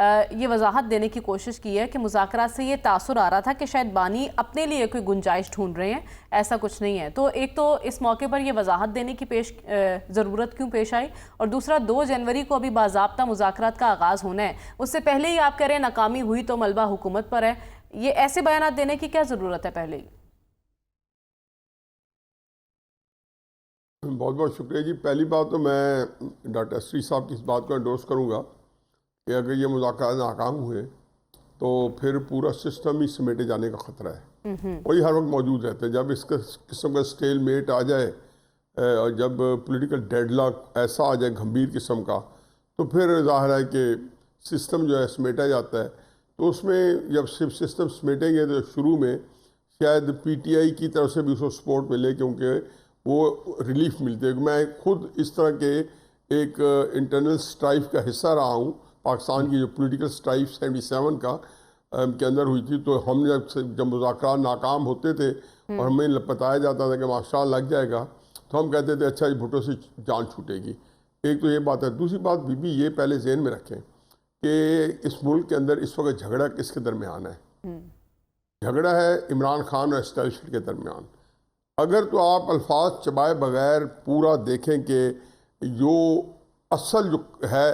یہ وضاحت دینے کی کوشش کی ہے کہ مذاکرات سے یہ تاثر آ رہا تھا کہ شاید بانی اپنے لیے کوئی گنجائش ڈھونڈ رہے ہیں، ایسا کچھ نہیں ہے. تو ایک تو اس موقع پر یہ وضاحت دینے کی ضرورت کیوں پیش آئی، اور دوسرا 2 جنوری کو ابھی باضابطہ مذاکرات کا آغاز ہونا ہے، اس سے پہلے ہی آپ کہہ رہے ہیں ناکامی ہوئی تو ملبہ حکومت پر ہے. یہ ایسے بیانات دینے کی کیا ضرورت ہے پہلے ہی؟ بہت بہت شکریہ جی. پہلی بات تو میں ڈاکٹر اسری صاحب کی اس بات کو انڈورس کروں گا کہ اگر یہ مذاکرات ناکام ہوئے تو پھر پورا سسٹم ہی سمیٹے جانے کا خطرہ ہے. وہی ہر وقت موجود رہتا ہے. جب اس قسم کا اسٹیل میٹ آ جائے اور جب پولیٹیکل ڈیڈ لاک ایسا آ جائے گھمبیر قسم کا، تو پھر ظاہر ہے کہ سسٹم جو ہے سمیٹا جاتا ہے. تو اس میں جب صرف سسٹم سمیٹیں گے تو شروع میں شاید پی ٹی آئی کی طرف سے بھی اس کو سپورٹ ملے، کیونکہ وہ ریلیف ملتے ہے. میں خود اس طرح کے ایک انٹرنل اسٹرائف کا حصہ رہا ہوں. پاکستان کی جو پولیٹیکل اسٹرائف 77 کا کے اندر ہوئی تھی، تو ہم جب مذاکرات ناکام ہوتے تھے اور ہمیں بتایا جاتا تھا کہ مارشل لگ جائے گا، تو ہم کہتے تھے اچھا جی بھٹو سے جان چھوٹے گی. ایک تو یہ بات ہے. دوسری بات بھی یہ پہلے ذہن میں رکھیں کہ اس ملک کے اندر اس وقت جھگڑا کس کے درمیان ہے. جھگڑا ہے عمران خان اور اسٹیبلشمنٹ کے درمیان. اگر تو آپ الفاظ چبائے بغیر پورا دیکھیں کہ جو اصل جو ہے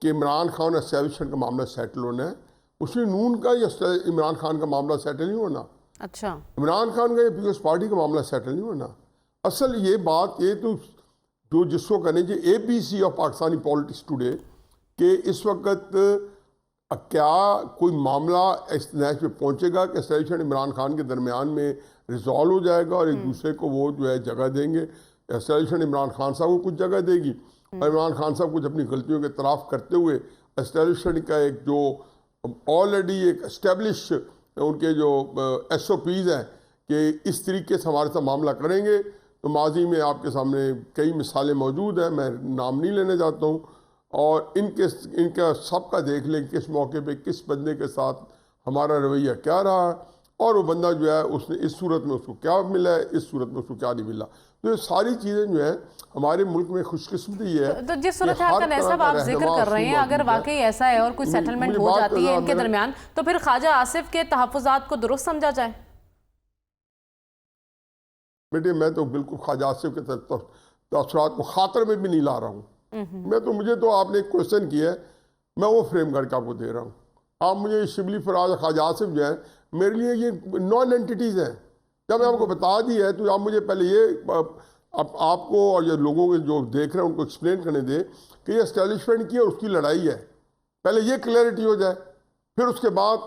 کہ عمران خان اور اسٹیبلشمنٹ کا معاملہ سیٹل ہونا ہے، اس میں نون کا یا عمران خان کا معاملہ سیٹل نہیں ہونا. اچھا، عمران خان کا یا پیپلز پارٹی کا معاملہ سیٹل نہیں ہونا. اصل یہ بات یہ تو جو جس کو کہنے چاہیے A B C of Pakistani politics today, کہ اس وقت کیا کوئی معاملہ اس نتیجے پہ پہنچے گا کہ اسٹیبلشمنٹ عمران خان کے درمیان میں ریزالو ہو جائے گا اور ایک دوسرے کو وہ جو ہے جگہ دیں گے. اسٹیبلشمنٹ عمران خان صاحب کو کچھ جگہ دے گی اور عمران خان صاحب کچھ اپنی غلطیوں کے اعتراف کرتے ہوئے اسٹیبلشمنٹ کا ایک جو آلریڈی ایک اسٹیبلش ان کے جو ایس او پیز ہیں کہ اس طریقے سے ہمارے ساتھ معاملہ کریں گے. تو ماضی میں آپ کے سامنے کئی مثالیں موجود ہیں، میں نام نہیں لینے جاتا ہوں، اور ان کا سب کا دیکھ لیں کس موقع پہ کس بندے کے ساتھ ہمارا رویہ کیا رہا، اور وہ بندہ جو ہے اس نے اس صورت میں اس کو کیا ملا ہے، اس صورت میں اس کو کیا نہیں ملا. تو یہ ساری چیزیں جو ہیں ہمارے ملک میں خوش قسمتی ہے. تو جس صورتحال کا نیسب آپ ذکر کر رہے ہیں، اگر واقعی ایسا ہے اور کوئی سیٹلمنٹ ہو جاتی ہے ان کے درمیان، تو پھر خواجہ آصف کے تحفظات کو درست سمجھا جائے؟ بیٹے میں تو بالکل خواجہ آصف کے تاثرات کو خاطر میں بھی نہیں لا رہا ہوں. مجھے تو آپ نے ایک کوشچن کیا ہے، میں وہ فریم کر کے آپ کو دے رہا ہوں. آپ مجھے شبلی فراز خواجہ آصف جو ہیں میرے لیے یہ نان اینٹیز ہیں. جب میں آپ کو بتا دی ہے تو آپ مجھے پہلے یہ آپ کو اور یہ لوگوں کے جو دیکھ رہے ہیں ان کو ایکسپلین کرنے دیں کہ یہ اسٹیبلشمنٹ کی اور اس کی لڑائی ہے. پہلے یہ کلیئرٹی ہو جائے، پھر اس کے بعد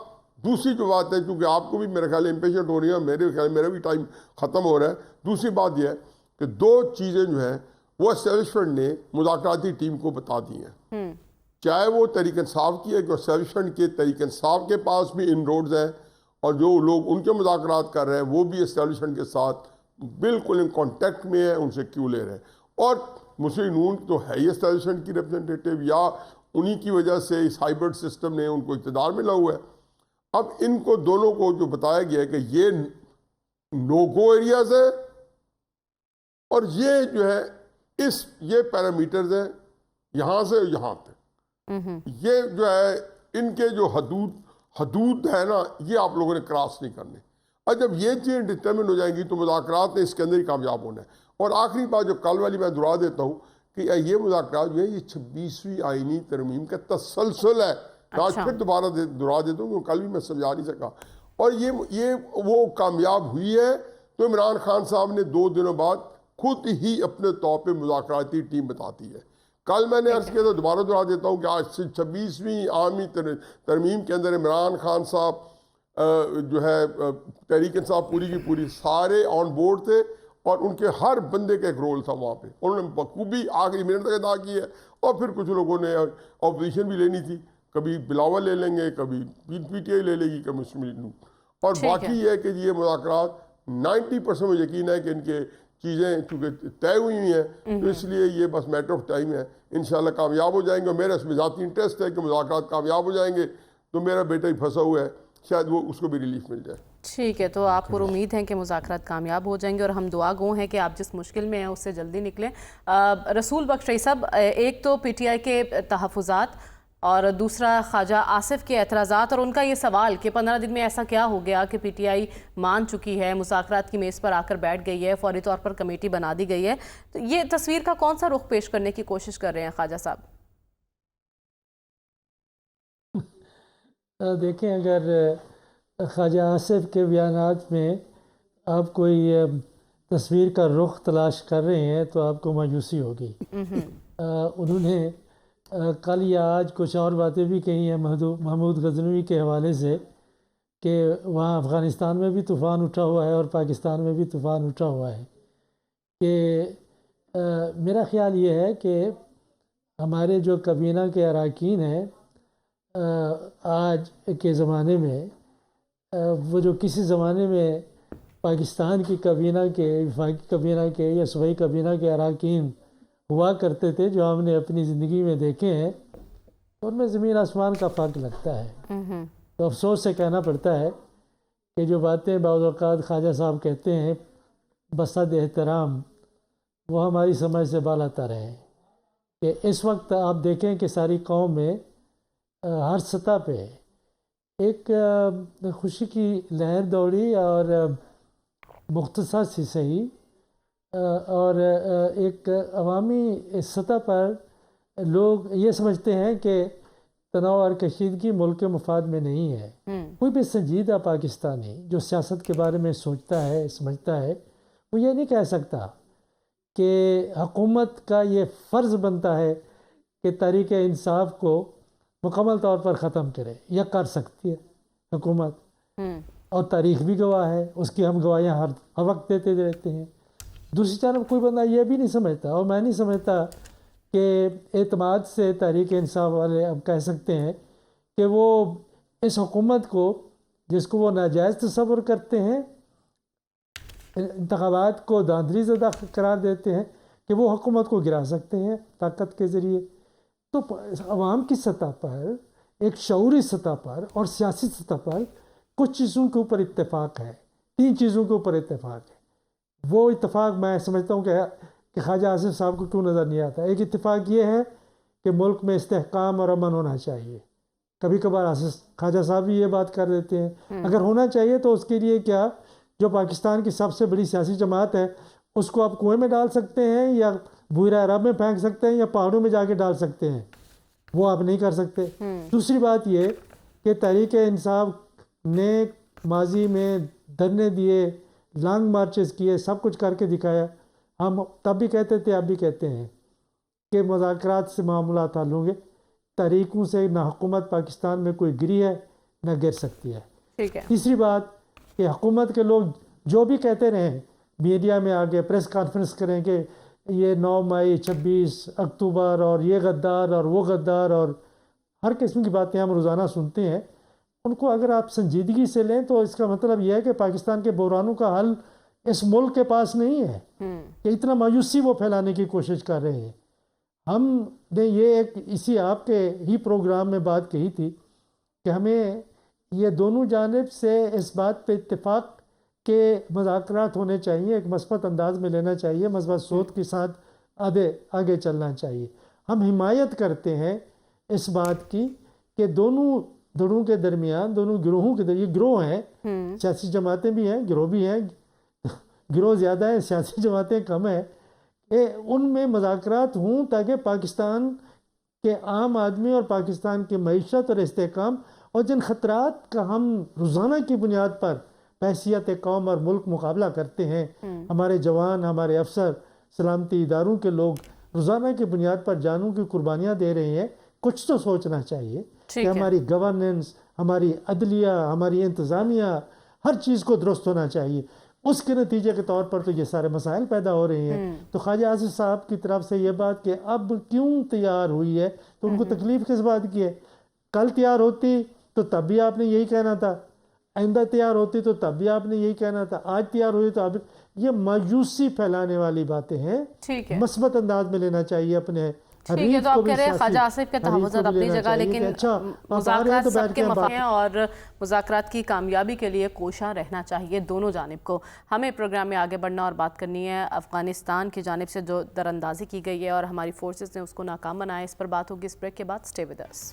دوسری جو بات ہے، کیونکہ آپ کو بھی میرے خیال امپیشنٹ ہو رہی ہے، میرے خیال میرا بھی ٹائم ختم ہو رہا ہے. دوسری بات یہ ہے کہ 2 چیزیں جو ہیں وہ اسٹیبلشمنٹ نے مذاکراتی ٹیم کو بتا دی ہیں. چاہے وہ تحریک انصاف کی ہے کہ اسٹیبلشمنٹ کے تحریک انصاف کے پاس بھی ان روڈز ہیں، اور جو لوگ ان کے مذاکرات کر رہے ہیں وہ بھی اسٹیبلشمنٹ کے ساتھ بالکل ان کانٹیکٹ میں ہیں، ان سے کیوں لے رہے ہیں. اور مسلم نون تو ہے ہی اسٹیبلشمنٹ کی ریپرزنٹیٹیو، یا انہی کی وجہ سے اس ہائیبرڈ سسٹم نے ان کو اقتدار ملا ہوا ہے. اب ان کو دونوں کو جو بتایا گیا ہے کہ یہ نو گو ایریاز ہیں اور یہ جو ہے یہ پیرامیٹرز ہیں یہاں سے یہاں تک. یہ جو ہے ان کے جو حدود ہے نا، یہ آپ لوگوں نے کراس نہیں کرنے. اور جب یہ چیزیں ڈٹرمن ہو جائیں گی تو مذاکرات نے اس کے اندر ہی کامیاب ہونا ہے. اور آخری بات جو کل والی میں دہرا دیتا ہوں کہ یہ مذاکرات جو ہے یہ 26ویں آئینی ترمیم کا تسلسل ہے. آج پھر دوبارہ دہرا دیتا ہوں کیونکہ کل بھی میں سمجھا نہیں سکا. اور یہ وہ کامیاب ہوئی ہے تو عمران خان صاحب نے 2 دنوں بعد خود ہی اپنے طور پہ مذاکراتی ٹیم بتاتی ہے. کل میں نے عرض کیا تھا، دوبارہ دہرا دیتا ہوں کہ آج سے 26ویں آئینی ترمیم کے اندر عمران خان صاحب جو ہے تحریک انصاف پوری کی پوری سارے آن بورڈ تھے، اور ان کے ہر بندے کا ایک رول تھا وہاں پہ. انہوں نے بخوبی آخری منٹ تک ادا کی ہے. اور پھر کچھ لوگوں نے اپوزیشن بھی لینی تھی، کبھی بلاول لے لیں گے، کبھی پی ٹی آئی لے لے گی، کبھی مسلم لیگ. اور باقی یہ ہے کہ یہ مذاکرات 90% میں یقین ہے کہ ان کے چیزیں چونکہ طے ہوئی ہیں، تو اس لیے یہ بس میٹر آف ٹائم ہے. انشاءاللہ کامیاب ہو جائیں گے. اور میرا اس میں ذاتی انٹرسٹ ہے کہ مذاکرات کامیاب ہو جائیں گے تو میرا بیٹا ہی پھنسا ہوا ہے، شاید وہ اس کو بھی ریلیف مل جائے. ٹھیک ہے، تو آپ پر امید ہے کہ مذاکرات کامیاب ہو جائیں گے، اور ہم دعا گو ہیں کہ آپ جس مشکل میں ہیں اس سے جلدی نکلیں. رسول بخش رئی صاحب، ایک تو پی ٹی آئی کے تحفظات، اور دوسرا خواجہ آصف کے اعتراضات اور ان کا یہ سوال کہ 15 دن میں ایسا کیا ہو گیا کہ پی ٹی آئی مان چکی ہے، مذاکرات کی میز پر آ کر بیٹھ گئی ہے، فوری طور پر کمیٹی بنا دی گئی ہے. تو یہ تصویر کا کون سا رخ پیش کرنے کی کوشش کر رہے ہیں خواجہ صاحب؟ دیکھیں، اگر خواجہ آصف کے بیانات میں آپ کوئی تصویر کا رخ تلاش کر رہے ہیں تو آپ کو مایوسی ہوگی. انہوں نے کل یا آج کچھ اور باتیں بھی کہی ہیں محمود غزنوی کے حوالے سے کہ وہاں افغانستان میں بھی طوفان اٹھا ہوا ہے اور پاکستان میں بھی طوفان اٹھا ہوا ہے. کہ میرا خیال یہ ہے کہ ہمارے جو کابینہ کے اراکین ہیں آج کے زمانے میں، وہ جو کسی زمانے میں پاکستان کی کابینہ کے، وفاقی کابینہ کے یا صوبائی کابینہ کے اراکین ہوا کرتے تھے، جو ہم نے اپنی زندگی میں دیکھے ہیں، ان میں زمین آسمان کا فرق لگتا ہے. تو افسوس سے کہنا پڑتا ہے کہ جو باتیں بعض اوقات خواجہ صاحب کہتے ہیں بصد احترام، وہ ہماری سمجھ سے بالاتر ہیں. کہ اس وقت آپ دیکھیں کہ ساری قوم میں ہر سطح پہ ایک خوشی کی لہر دوڑی، اور مختصر سی صحیح، اور ایک عوامی سطح پر لوگ یہ سمجھتے ہیں کہ تنوع اور کشیدگی ملک کے مفاد میں نہیں ہے. کوئی بھی سنجیدہ پاکستانی جو سیاست کے بارے میں سوچتا ہے، سمجھتا ہے، وہ یہ نہیں کہہ سکتا کہ حکومت کا یہ فرض بنتا ہے کہ تحریک انصاف کو مکمل طور پر ختم کرے. یا کر سکتی ہے حکومت، اور تاریخ بھی گواہ ہے، اس کی ہم گواہیاں ہر وقت دیتے رہتے ہیں. دوسری طرف کوئی بندہ یہ بھی نہیں سمجھتا، اور میں نہیں سمجھتا کہ اعتماد سے تحریک انصاف والے اب کہہ سکتے ہیں کہ وہ اس حکومت کو، جس کو وہ ناجائز تصور کرتے ہیں، انتخابات کو دھاندلی زدہ قرار دیتے ہیں، کہ وہ حکومت کو گرا سکتے ہیں طاقت کے ذریعے. تو عوام کی سطح پر، ایک شعوری سطح پر اور سیاسی سطح پر کچھ چیزوں کے اوپر اتفاق ہے. 3 چیزوں کے اوپر اتفاق ہے. وہ اتفاق میں سمجھتا ہوں کہ خواجہ آصف صاحب کو کیوں نظر نہیں آتا. ایک اتفاق یہ ہے کہ ملک میں استحکام اور امن ہونا چاہیے. کبھی کبھار خواجہ صاحب بھی یہ بات کر دیتے ہیں. اگر ہونا چاہیے تو اس کے لیے کیا، جو پاکستان کی سب سے بڑی سیاسی جماعت ہے، اس کو آپ کنویں میں ڈال سکتے ہیں، یا بحیرہ عرب میں پھینک سکتے ہیں، یا پہاڑوں میں جا کے ڈال سکتے ہیں. وہ آپ نہیں کر سکتے. دوسری بات یہ کہ تحریک انصاف نے ماضی میں دھرنے دیے، لانگ مارچز کیے، سب کچھ کر کے دکھایا. ہم تب بھی کہتے تھے، اب بھی کہتے ہیں کہ مذاکرات سے معاملات حل ہوں گے. تحریکوں سے نہ حکومت پاکستان میں کوئی گری ہے، نہ گر سکتی ہے. ٹھیک ہے. تیسری بات کہ حکومت کے لوگ جو بھی کہتے رہیں، میڈیا میں آگے پریس کانفرنس کریں کہ یہ 9 مئی 26 اکتوبر اور یہ غدار اور وہ غدار، اور ہر قسم کی باتیں ہم روزانہ سنتے ہیں. ان کو اگر آپ سنجیدگی سے لیں تو اس کا مطلب یہ ہے کہ پاکستان کے بحرانوں کا حل اس ملک کے پاس نہیں ہے، کہ اتنا مایوسی وہ پھیلانے کی کوشش کر رہے ہیں. ہم نے یہ ایک اسی آپ کے ہی پروگرام میں بات کہی تھی کہ ہمیں یہ دونوں جانب سے اس بات پہ اتفاق کہ مذاکرات ہونے چاہیے، ایک مثبت انداز میں لینا چاہیے، مثبت سوچ کے ساتھ آگے چلنا چاہیے. ہم حمایت کرتے ہیں اس بات کی کہ دونوں دھڑوں کے درمیان، دونوں گروہوں کے درمیان، یہ گروہ ہیں، سیاسی جماعتیں بھی ہیں، گروہ بھی ہیں، گروہ زیادہ ہیں، سیاسی جماعتیں کم ہیں، ان میں مذاکرات ہوں تاکہ پاکستان کے عام آدمی اور پاکستان کی معیشت اور استحکام، اور جن خطرات کا ہم روزانہ کی بنیاد پر بحیثیت قوم اور ملک مقابلہ کرتے ہیں، ہمارے جوان، ہمارے افسر، سلامتی اداروں کے لوگ روزانہ کی بنیاد پر جانوں کی قربانیاں دے رہے ہیں. کچھ تو سوچنا چاہیے کہ ہماری گورننس، ہماری عدلیہ، ہماری انتظامیہ، ہر چیز کو درست ہونا چاہیے. اس کے نتیجے کے طور پر تو یہ سارے مسائل پیدا ہو رہے ہیں. تو خواجہ آصف صاحب کی طرف سے یہ بات کہ اب کیوں تیار ہوئی ہے، تو ان کو تکلیف کس بات کی ہے؟ کل تیار ہوتی تو تب بھی آپ نے یہی کہنا تھا، آئندہ تیار ہوتی تو تب بھی آپ نے یہی کہنا تھا، آج تیار ہوئی تو اب یہ مایوسی پھیلانے والی باتیں ہیں. مثبت انداز میں لینا چاہیے اپنے ٹھیک ہے. تو آپ کہہ رہے ہیں خواجہ آصف کے تحفظات اپنی جگہ، لیکن مذاکرات سب کے مفاد ہیں اور مذاکرات کی کامیابی کے لیے کوشاں رہنا چاہیے دونوں جانب کو. ہمیں پروگرام میں آگے بڑھنا اور بات کرنی ہے افغانستان کی جانب سے جو در اندازی کی گئی ہے اور ہماری فورسز نے اس کو ناکام بنایا، اس پر بات ہوگی اس بریک کے بعد. Stay with us.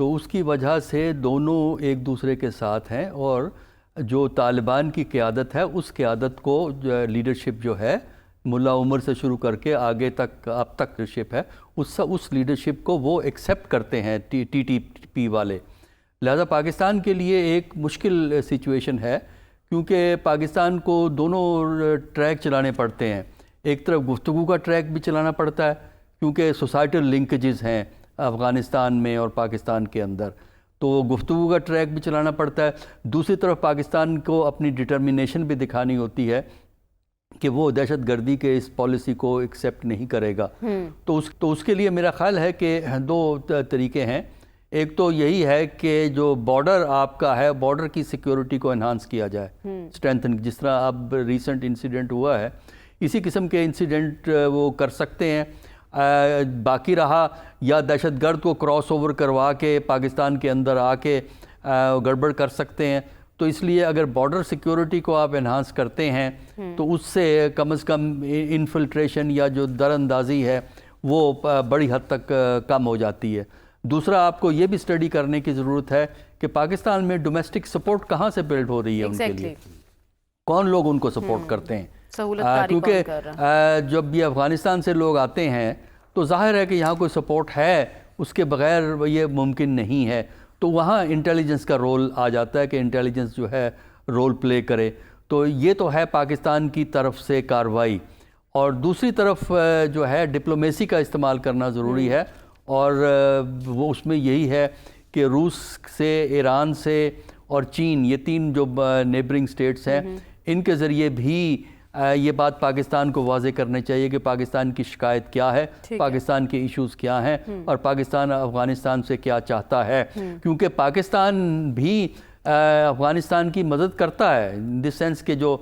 تو اس کی وجہ سے دونوں ایک دوسرے کے ساتھ ہیں، اور جو طالبان کی قیادت ہے اس قیادت کو لیڈرشپ جو ہے ملا عمر سے شروع کر کے آگے تک اب تک لیڈرشپ ہے، اس لیڈرشپ کو وہ ایکسیپٹ کرتے ہیں ٹی ٹی پی والے. لہذا پاکستان کے لیے ایک مشکل سچویشن ہے، کیونکہ پاکستان کو دونوں ٹریک چلانے پڑتے ہیں. ایک طرف گفتگو کا ٹریک بھی چلانا پڑتا ہے کیونکہ سوسائٹل لنکیجز ہیں افغانستان میں اور پاکستان کے اندر، تو گفتگو کا ٹریک بھی چلانا پڑتا ہے. دوسری طرف پاکستان کو اپنی ڈٹرمنیشن بھی دکھانی ہوتی ہے کہ وہ دہشت گردی کے اس پالیسی کو ایکسیپٹ نہیں کرے گا. تو اس کے لیے میرا خیال ہے کہ دو طریقے ہیں. ایک تو یہی ہے کہ جو بارڈر آپ کا ہے، بارڈر کی سیکیورٹی کو انہانس کیا جائے، اسٹرینتھن، جس طرح اب ریسنٹ انسیڈنٹ ہوا ہے، اسی قسم کے انسیڈنٹ وہ کر سکتے ہیں. باقی رہا یا دہشت گرد کو کراس اوور کروا کے پاکستان کے اندر آ کے گڑبڑ کر سکتے ہیں. تو اس لیے اگر بارڈر سیکیورٹی کو آپ انہانس کرتے ہیں تو اس سے کم از کم انفلٹریشن یا جو در اندازی ہے وہ بڑی حد تک کم ہو جاتی ہے. دوسرا آپ کو یہ بھی اسٹڈی کرنے کی ضرورت ہے کہ پاکستان میں ڈومیسٹک سپورٹ کہاں سے بلڈ ہو رہی ہے ان کے لیے، کون لوگ ان کو سپورٹ کرتے ہیں. کیونکہ جب یہ افغانستان سے لوگ آتے ہیں تو ظاہر ہے کہ یہاں کوئی سپورٹ ہے، اس کے بغیر یہ ممکن نہیں ہے. تو وہاں انٹیلیجنس کا رول آ جاتا ہے کہ انٹیلیجنس جو ہے رول پلے کرے. تو یہ تو ہے پاکستان کی طرف سے کارروائی، اور دوسری طرف جو ہے ڈپلومیسی کا استعمال کرنا ضروری ہے. اور وہ اس میں یہی ہے کہ روس سے، ایران سے اور چین، یہ تین جو نیبرنگ سٹیٹس ہیں، ان کے ذریعے بھی یہ بات پاکستان کو واضح کرنا چاہیے کہ پاکستان کی شکایت کیا ہے، پاکستان کے ایشوز کیا ہیں، اور پاکستان افغانستان سے کیا چاہتا ہے. کیونکہ پاکستان بھی افغانستان کی مدد کرتا ہے، ان دی سینس کہ جو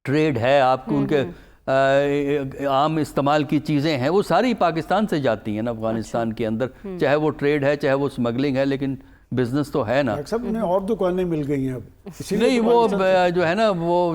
ٹریڈ ہے آپ کو، ان کے عام استعمال کی چیزیں ہیں، وہ ساری پاکستان سے جاتی ہیں نا افغانستان کے اندر، چاہے وہ ٹریڈ ہے چاہے وہ اسمگلنگ ہے، لیکن بزنس تو ہے نا. سب انہیں اور دکانیں مل گئی ہیں اب، نہیں وہ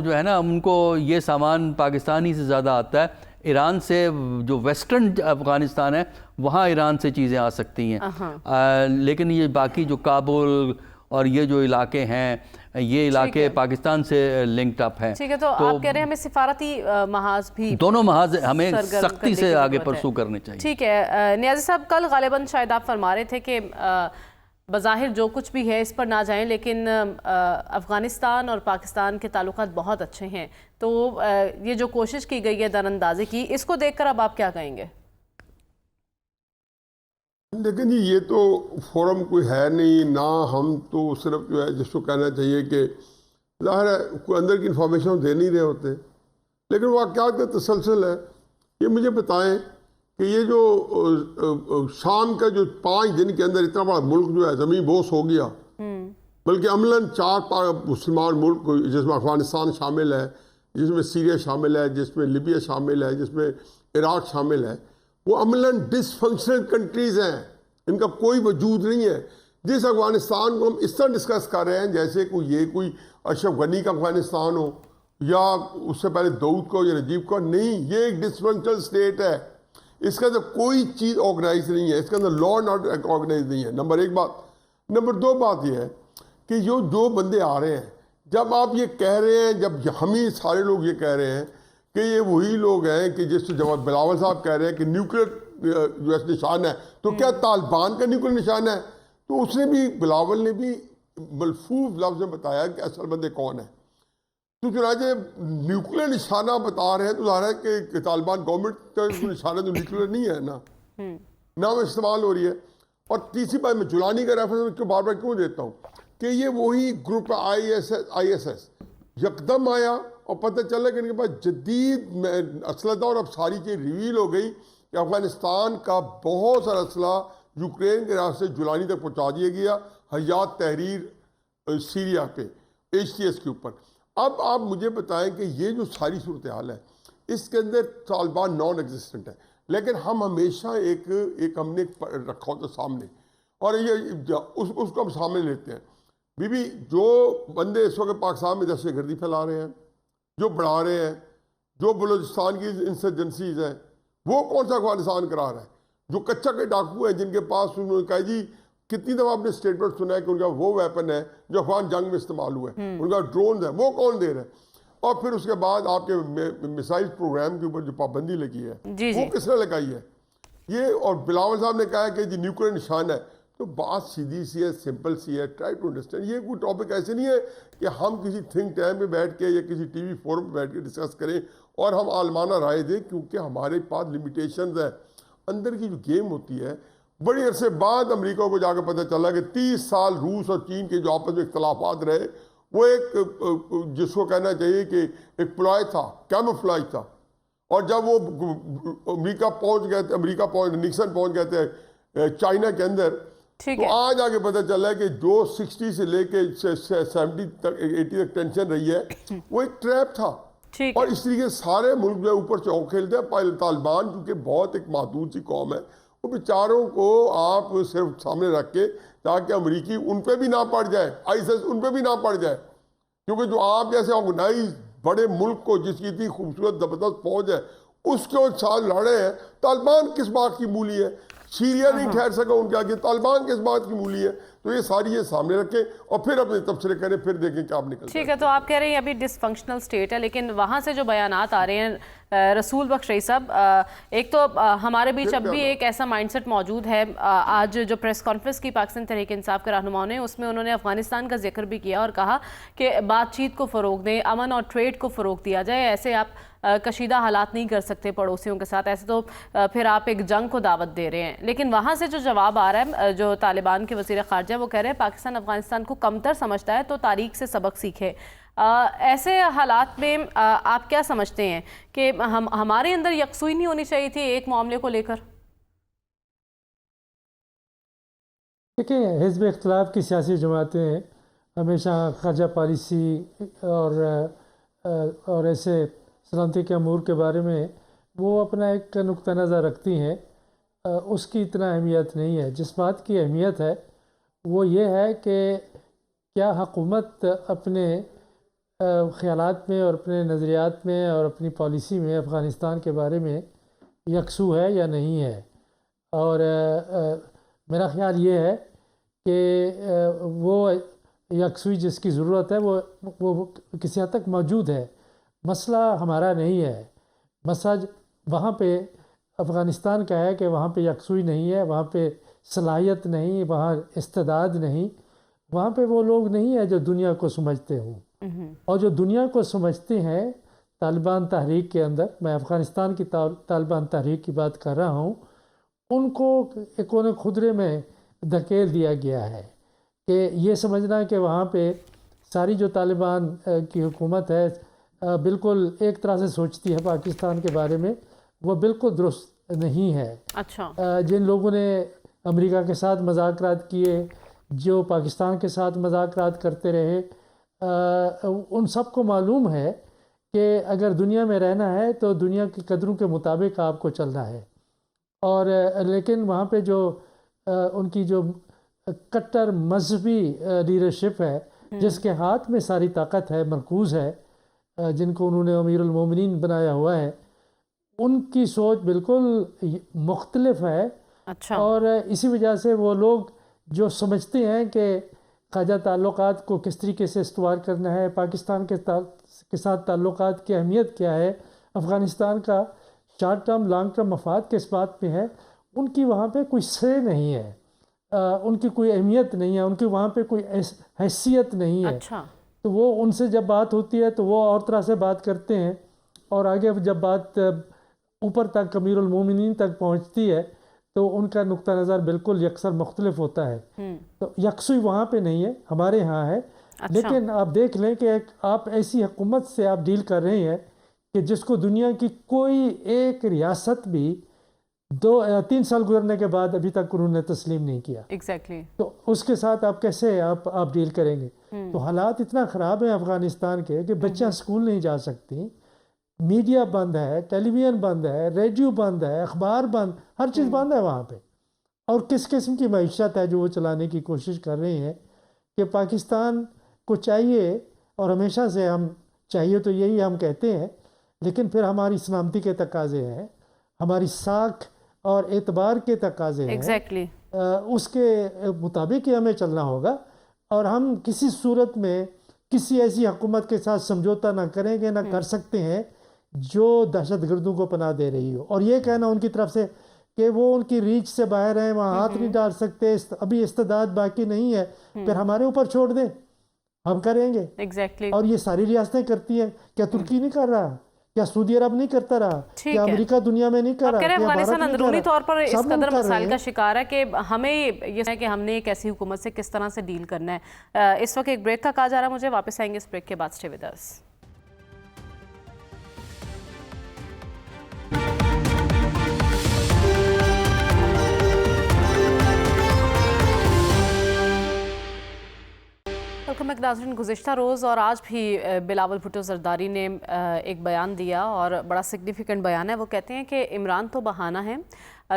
جو ہے نا ان کو یہ سامان پاکستان ہی سے زیادہ آتا ہے. ایران سے جو ویسٹرن افغانستان ہے وہاں ایران سے چیزیں آ سکتی ہیں، لیکن یہ باقی جو کابل اور یہ جو علاقے ہیں، یہ علاقے پاکستان سے لنکڈ اپ ہیں. ٹھیک ہے، تو آپ کہہ رہے ہیں ہمیں سفارتی محاذ بھی، دونوں محاذ ہمیں سختی سے آگے پرسو کرنے چاہیے. ٹھیک ہے نیازی صاحب، کل غالباً شاید آپ فرما رہے تھے کہ بظاہر جو کچھ بھی ہے اس پر نہ جائیں، لیکن افغانستان اور پاکستان کے تعلقات بہت اچھے ہیں. تو یہ جو کوشش کی گئی ہے در اندازی کی، اس کو دیکھ کر اب آپ کیا کہیں گے؟ لیکن جی یہ تو فورم کوئی ہے نہیں، نہ ہم تو صرف جو ہے جس کو کہنا چاہیے کہ ظاہر ہے کوئی اندر کی انفارمیشن دے نہیں رہے ہوتے، لیکن واقعات کا تسلسل ہے. یہ مجھے بتائیں کہ یہ جو شام کا جو 5 دن کے اندر اتنا بڑا ملک جو ہے زمین بوس ہو گیا، بلکہ عملاً 4 مسلمان ملک جس میں افغانستان شامل ہے، جس میں سیریا شامل ہے، جس میں لیبیا شامل ہے، جس میں عراق شامل ہے، وہ عملاً ڈس فنکشنل کنٹریز ہیں، ان کا کوئی وجود نہیں ہے. جس افغانستان کو ہم اس طرح ڈسکس کر رہے ہیں جیسے کوئی اشرف غنی کا افغانستان ہو، یا اس سے پہلے داؤد کو یا نجیب کو، نہیں، یہ ایک ڈس فنکشنل اسٹیٹ ہے. اس کے اندر کوئی چیز آرگنائز نہیں ہے، اس کے اندر لا اینڈ آرڈر آرگنائز نہیں ہے. نمبر 1 بات. نمبر 2 بات یہ ہے کہ جو بندے آ رہے ہیں، جب آپ یہ کہہ رہے ہیں، جب ہم ہی سارے لوگ یہ کہہ رہے ہیں کہ یہ وہی لوگ ہیں کہ جس سے جب بلاول صاحب کہہ رہے ہیں کہ نیوکلیر جو نشان ہے، تو کیا طالبان کا نیوکلیر نشان ہے؟ تو اس نے بھی، بلاول نے بھی ملفوظ لفظ میں بتایا کہ اصل بندے کون ہیں. تو چنانچہ نیوکلیر نشانہ بتا رہے ہیں تو ظاہر ہے کہ طالبان گورنمنٹ کا نشانہ تو نیوکلیر نہیں ہے نا، نہ وہ استعمال ہو رہی ہے. اور تیسری بات، میں جولانی کا ریفرنس بار بار کیوں دیتا ہوں کہ یہ وہی گروپ آئی ایس ایس یکدم آیا اور پتہ چلا کہ ان کے پاس جدید اسلحہ، اور اب ساری چیز ریویل ہو گئی کہ افغانستان کا بہت سارا اسلحہ یوکرین کے راستے جولانی تک پہنچا دیا گیا، حیات تحریر سیریا پہ، HTS کے اوپر. اب آپ مجھے بتائیں کہ یہ جو ساری صورتحال ہے اس کے اندر طالبان نان ایگزسٹنٹ ہے، لیکن ہم ہمیشہ ایک ہم نے رکھا ہوتا سامنے، اور یہ اس کو ہم سامنے لیتے ہیں. جو بندے اس وقت پاکستان میں دہشت گردی پھیلا رہے ہیں، جو بڑھا رہے ہیں، جو بلوچستان کی انسرجنسیز ہیں، وہ کون سا افغانستان کرا رہا ہے؟ جو کچا کے ڈاکو ہیں جن کے پاس انہوں نے کہا جی کتنی دفعہ آپ نے اسٹیٹمنٹ سنا ہے کہ ان کا وہ ویپن ہے جو افغان جنگ میں استعمال ہوا ہے، ان کا ڈرونز ہے، وہ کون دے رہا ہے؟ اور پھر اس کے بعد آپ کے میسائل پروگرام کے اوپر جو پابندی لگی ہے وہ کس نے لگائی ہے؟ یہ اور بلاول صاحب نے کہا کہ جی نیوکلیر نشان ہے، تو بات سیدھی سی ہے، سمپل سی ہے، ٹرائی ٹو انڈرسٹینڈ. یہ کوئی ٹاپک ایسے نہیں ہے کہ ہم کسی تھنک ٹینک پہ بیٹھ کے یا کسی ٹی وی فورم پہ بیٹھ کے ڈسکس کریں اور ہم عالمانہ رائے دیں، کیونکہ ہمارے پاس لمیٹیشنز ہیں. اندر کی جو گیم ہوتی ہے، بڑی عرصے بعد امریکہ کو جا کے پتہ چلا کہ 30 سال روس اور چین کے جو آپس میں اختلافات رہے، وہ ایک جس کو کہنا چاہیے کہ ایک پلائے تھا، کیموفلاج تھا. اور جب وہ امریکہ پہنچ نکسن پہنچ گئے تھے چائنا کے اندر، تو آج آگے پتہ چلا ہے کہ جو 60 سے لے کے 70 تک 80 تک ٹینشن رہی ہے وہ ایک ٹریپ تھا. اور اس طریقے سارے ملک جو اوپر چونک کھیلتے ہیں. طالبان کیونکہ بہت ایک محدود سی قوم ہے، وہ بیچاروں کو آپ صرف سامنے رکھ کے تاکہ امریکی ان پہ بھی نہ پڑ جائے، ISIS ان پہ بھی نہ پڑ جائے. کیونکہ جو آپ جیسے آرگنائز بڑے ملک کو جس کی اتنی خوبصورت زبردست فوج ہے اس کے ساتھ لڑے ہیں. طالبان کس بات کی مولی ہے؟ سیریا نہیں ٹھہر سکا ان کے آگے، طالبان کس بات کی مولی ہے؟ تو یہ ساری یہ سامنے رکھیں اور پھر اپنے تبصرے کریں، پھر دیکھیں کہ آپ نکلتے ہیں. ٹھیک ہے، تو آپ کہہ رہے ہیں ابھی ڈس فنکشنل اسٹیٹ ہے، لیکن وہاں سے جو بیانات آ رہے ہیں رسول بخش رئی صاحب، ایک تو ہمارے بیچ اب بھی ایک ایسا مائنڈ سیٹ موجود ہے. آج جو پریس کانفرنس کی پاکستان تحریک انصاف کے رہنماؤں نے، اس میں انہوں نے افغانستان کا ذکر بھی کیا اور کہا کہ بات چیت کو فروغ دیں، امن اور ٹریڈ کو فروغ دیا جائے. ایسے آپ کشیدہ حالات نہیں کر سکتے پڑوسیوں کے ساتھ، ایسے تو پھر آپ ایک جنگ کو دعوت دے رہے ہیں. لیکن وہاں سے جو جواب آ رہا ہے، جو طالبان کے وزیر خارجہ وہ کہہ رہے ہیں پاکستان افغانستان کو کمتر سمجھتا ہے تو تاریخ سے سبق سیکھے. ایسے حالات میں آپ کیا سمجھتے ہیں کہ ہمارے اندر یکسوئی نہیں ہونی چاہیے تھی ایک معاملے کو لے کر؟ دیکھیں، حزب اختلاف کی سیاسی جماعتیں ہمیشہ خارجہ پالیسی اور ایسے سلامتی کے امور کے بارے میں وہ اپنا ایک نقطہ نظر رکھتی ہیں. اس کی اتنا اہمیت نہیں ہے. جس بات کی اہمیت ہے وہ یہ ہے کہ کیا حکومت اپنے خیالات میں اور اپنے نظریات میں اور اپنی پالیسی میں افغانستان کے بارے میں یکسو ہے یا نہیں ہے. اور میرا خیال یہ ہے کہ وہ یکسوئی جس کی ضرورت ہے وہ کسی حد تک موجود ہے. مسئلہ ہمارا نہیں ہے، مسئلہ وہاں پہ افغانستان کا ہے کہ وہاں پہ یکسوئی نہیں ہے، وہاں پہ صلاحیت نہیں، وہاں استعداد نہیں، وہاں پہ وہ لوگ نہیں ہیں جو دنیا کو سمجھتے ہوں. اور جو دنیا کو سمجھتے ہیں طالبان تحریک کے اندر، میں افغانستان کی طالبان تحریک کی بات کر رہا ہوں، ان کو ایک کونے خدرے میں دھکیل دیا گیا ہے کہ یہ سمجھنا کہ وہاں پہ ساری جو طالبان کی حکومت ہے بالکل ایک طرح سے سوچتی ہے پاکستان کے بارے میں، وہ بالکل درست نہیں ہے. اچھا، جن لوگوں نے امریکہ کے ساتھ مذاکرات کیے، جو پاکستان کے ساتھ مذاکرات کرتے رہے، ان سب کو معلوم ہے کہ اگر دنیا میں رہنا ہے تو دنیا کی قدروں کے مطابق آپ کو چلنا ہے. اور لیکن وہاں پہ جو ان کی جو کٹر مذہبی لیڈرشپ ہے، جس کے ہاتھ میں ساری طاقت ہے، مرکوز ہے، جن کو انہوں نے امیر المومنین بنایا ہوا ہے، ان کی سوچ بالکل مختلف ہے. اچھا، اور اسی وجہ سے وہ لوگ جو سمجھتے ہیں کہ خواجہ تعلقات کو کس طریقے سے استوار کرنا ہے، پاکستان کے ساتھ تعلقات کی اہمیت کیا ہے، افغانستان کا شارٹ ٹرم لانگ ٹرم مفاد کس بات پہ ہے، ان کی وہاں پہ کوئی سے نہیں ہے، ان کی کوئی اہمیت نہیں ہے، ان کی وہاں پہ کوئی حیثیت نہیں ہے. اچھا، تو وہ ان سے جب بات ہوتی ہے تو وہ اور طرح سے بات کرتے ہیں، اور آگے جب بات اوپر تک امیر المومنین تک پہنچتی ہے تو ان کا نقطہ نظر بالکل یکسر مختلف ہوتا ہے. تو یکسوئی وہاں پہ نہیں ہے، ہمارے ہاں ہے. لیکن آپ دیکھ لیں کہ آپ ایسی حکومت سے آپ ڈیل کر رہے ہیں کہ جس کو دنیا کی کوئی ایک ریاست بھی 3 سال گزرنے کے بعد ابھی تک انہوں نے تسلیم نہیں کیا. ایگزیکٹلی. تو اس کے ساتھ آپ کیسے آپ ڈیل کریں گے؟ تو حالات اتنا خراب ہیں افغانستان کے کہ بچیاں اسکول نہیں جا سکتی، میڈیا بند ہے، ٹیلی ویژن بند ہے، ریڈیو بند ہے، اخبار بند، ہر چیز بند ہے وہاں پہ. اور کس قسم کی معیشت ہے جو وہ چلانے کی کوشش کر رہے ہیں کہ پاکستان کو چاہیے، اور ہمیشہ سے ہم چاہیے تو یہی ہم کہتے ہیں، لیکن پھر ہماری سلامتی کے تقاضے ہیں، ہماری ساکھ اور اعتبار کے تقاضے ہیں. ایگزیکٹلی. اس کے مطابق ہی ہمیں چلنا ہوگا، اور ہم کسی صورت میں کسی ایسی حکومت کے ساتھ سمجھوتا نہ کریں گے، نہ کر سکتے ہیں جو دہشت گردوں کو پناہ دے رہی ہو. اور یہ کہنا ان کی طرف سے کہ وہ ان کی ریچ سے باہر ہیں، وہاں ہاتھ نہیں ڈال سکتے، ابھی استعداد باقی نہیں ہے، پھر ہمارے اوپر چھوڑ دیں، ہم کریں گے. ایگزیکٹلی. اور یہ ساری ریاستیں کرتی ہیں. کیا ترکی نہیں کر رہا؟ کیا سعودی عرب نہیں کرتا رہا؟ کیا امریکہ دنیا میں نہیں کر رہا؟ کیا افغانستان اندرونی طور پر اس قدر مسائل کا ہے. شکار ہے کہ ہمیں یہ ہے کہ ہم نے ایک ایسی حکومت سے کس طرح سے ڈیل کرنا ہے. اس وقت ایک بریک کا کہا جا رہا ہے مجھے، واپس آئیں گے اس بریک کے بعد. Stay with us. Welcome back ناظرین. گزشتہ روز اور آج بھی بلاول بھٹو زرداری نے ایک بیان دیا اور بڑا سگنیفیکنٹ بیان ہے. وہ کہتے ہیں کہ عمران تو بہانہ ہے،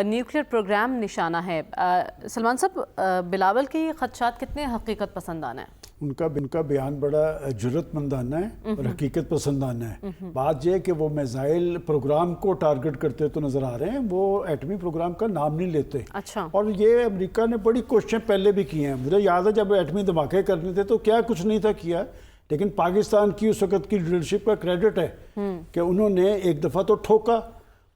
نیوکلیئر پروگرام نشانہ ہے. سلمان صاحب، بلاول کے خدشات کتنے حقیقت پسندانہ ہیں؟ ان کا بیان بڑا جرت مندانہ ہے اور حقیقت پسندانہ ہے. بات یہ ہے کہ وہ میزائل پروگرام کو ٹارگٹ کرتے تو نظر آ رہے ہیں، وہ ایٹمی پروگرام کا نام نہیں لیتے. اچھا. اور یہ امریکہ نے بڑی کوششیں پہلے بھی کی ہیں. مجھے یاد ہے جب ایٹمی دھماکے کرنے تھے تو کیا کچھ نہیں تھا کیا، لیکن پاکستان کی اس وقت کی لیڈرشپ کا کریڈٹ ہے کہ انہوں نے ایک دفعہ تو ٹھوکا،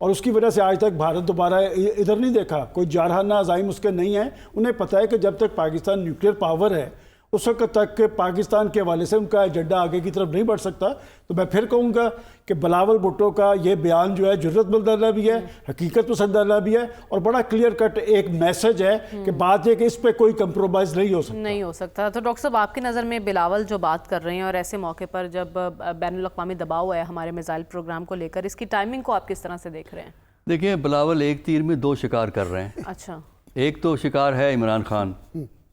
اور اس کی وجہ سے آج تک بھارت دوبارہ ادھر نہیں دیکھا. کوئی جارحانہ عزائم اس کے نہیں ہیں. انہیں پتہ ہے کہ جب تک پاکستان نیوکلیئر پاور ہے اس وقت تک کہ پاکستان کے حوالے سے ان کا ایجنڈا آگے کی طرف نہیں بڑھ سکتا. تو میں پھر کہوں گا کہ بلاول بھٹو کا یہ بیان جو ہے جرت مندانہ بھی ہے، حقیقت پسندانہ بھی ہے، اور بڑا کلیئر کٹ ایک میسج ہے کہ بات یہ کہ اس پہ کوئی کمپرومائز نہیں ہو سکتا. تو ڈاکٹر صاحب، آپ کی نظر میں بلاول جو بات کر رہے ہیں اور ایسے موقع پر جب بین الاقوامی دباؤ ہے ہمارے میزائل پروگرام کو لے کر، اس کی ٹائمنگ کو آپ کس طرح سے دیکھ رہے ہیں؟ دیکھیں، بلاول ایک تیر میں دو شکار کر رہے ہیں. اچھا. ایک تو شکار ہے عمران خان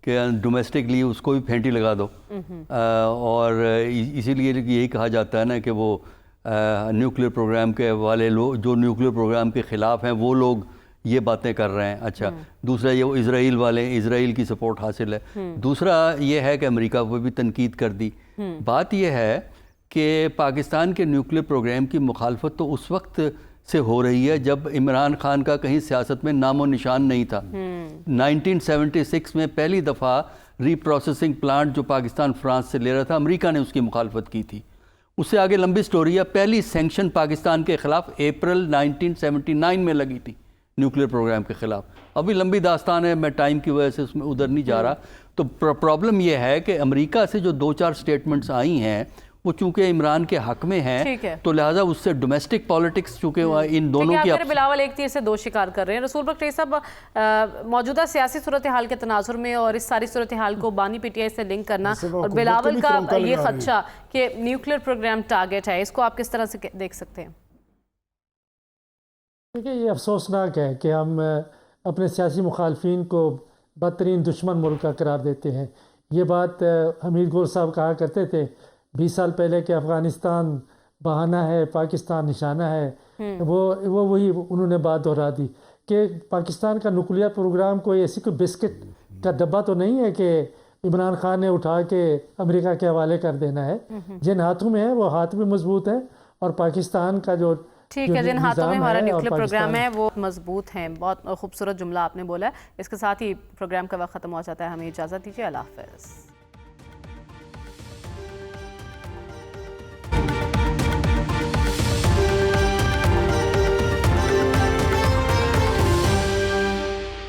کہ ڈومیسٹکلی اس کو بھی پھینٹی لگا دو، اور اسی لیے یہی کہا جاتا ہے نا کہ وہ نیوکلیئر پروگرام کے والے لوگ جو نیوکلیئر پروگرام کے خلاف ہیں وہ لوگ یہ باتیں کر رہے ہیں. اچھا. دوسرا یہ وہ اسرائیل والے، اسرائیل کی سپورٹ حاصل ہے. دوسرا یہ ہے کہ امریکہ کو بھی تنقید کر دی. بات یہ ہے کہ پاکستان کے نیوکلیئر پروگرام کی مخالفت تو اس وقت سے ہو رہی ہے جب عمران خان کا کہیں سیاست میں نام و نشان نہیں تھا. 1976 میں پہلی دفعہ ری پروسیسنگ پلانٹ جو پاکستان فرانس سے لے رہا تھا، امریکہ نے اس کی مخالفت کی تھی. اس سے آگے لمبی سٹوری ہے. پہلی سینکشن پاکستان کے خلاف اپریل 1979 میں لگی تھی نیوکلیئر پروگرام کے خلاف. ابھی لمبی داستان ہے، میں ٹائم کی وجہ سے اس میں ادھر نہیں جا رہا. تو پرابلم یہ ہے کہ امریکہ سے جو دو چار سٹیٹمنٹس آئی ہیں وہ چونکہ عمران کے حق میں ہیں، تو لہٰذا اس سے ڈومیسٹک پالیٹکس چونکہ ان دونوں کی بلاول ایک تیر سے دو شکار کر رہے ہیں. رسول بخش صاحب، موجودہ سیاسی صورتحال کے تناظر میں اور اس ساری صورتحال کو بانی پی ٹی آئی سے لنک کرنا اور بلاول کا یہ خدشہ کہ نیوکلیئر پروگرام ٹارگٹ ہے، اس کو آپ کس طرح سے دیکھ سکتے ہیں؟ دیکھیں، یہ افسوسناک ہے کہ ہم اپنے سیاسی مخالفین کو بدترین دشمن ملک کا قرار دیتے ہیں. یہ بات حمید گول صاحب کہا کرتے تھے 20 سال پہلے کہ افغانستان بہانہ ہے، پاکستان نشانہ ہے. وہی انہوں نے بات دہرا دی کہ پاکستان کا نیوکلیئر پروگرام کوئی ایسی کوئی بسکٹ کا ڈبہ تو نہیں ہے کہ عمران خان نے اٹھا کے امریکہ کے حوالے کر دینا ہے. جن ہاتھوں میں ہے وہ ہاتھ بھی مضبوط ہیں، اور پاکستان کا جو ٹھیک ہے، جن ہاتھوں میں ہمارا نیوکلیئر پروگرام ہے وہ مضبوط ہیں. بہت خوبصورت جملہ آپ نے بولا ہے. اس کے ساتھ ہی پروگرام کا وقت ختم ہو جاتا ہے. ہمیں اجازت دیجیے. اللہ حافظ.